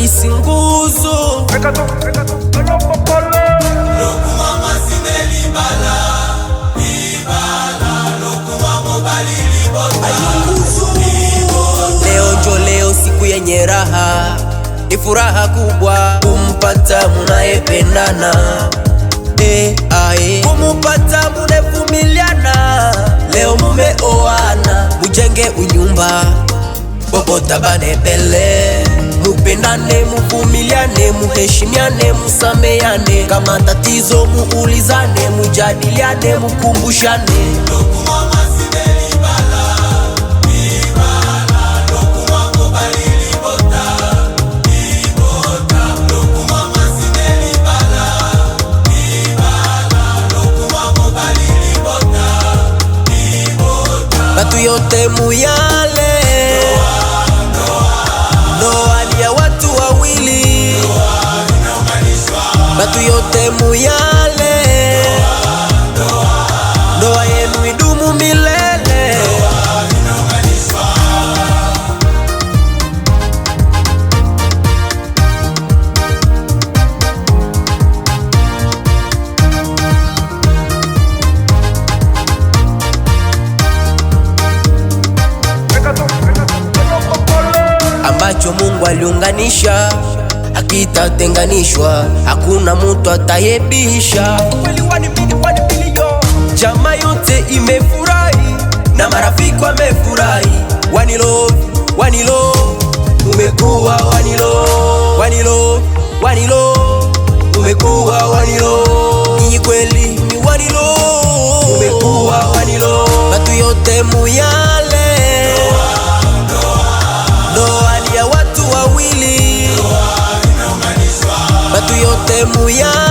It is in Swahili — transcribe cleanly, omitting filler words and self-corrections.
isi nguzo leo siku yenye raha, ni furaha kubwa kumpata munayependana, kumupata munevumiliana. Leo mumeoana, mujenge unyumba bobota banebele, mupendane, muvumiliane, muheshimiane, musameyane. Kama tatizo muulizane, mujadiliane, mukumbushane. Batu yote muyale, ndoa ni ya watu wawili. Batu yote muyale, ndoa yenu idumu milele. Ambacho Mungu aliunganisha hakitatenganishwa, hakuna mutu atayebisha. Jamaa yote imefurahi na marafiki wamefurahi. One love, one love, umekuwa one love, one love, one love, umekuwa one love. Ni kweli ni one love, umekuwa one love. Batu yote muyale, ndoa ni ya watu wawili. Batu yote muyale,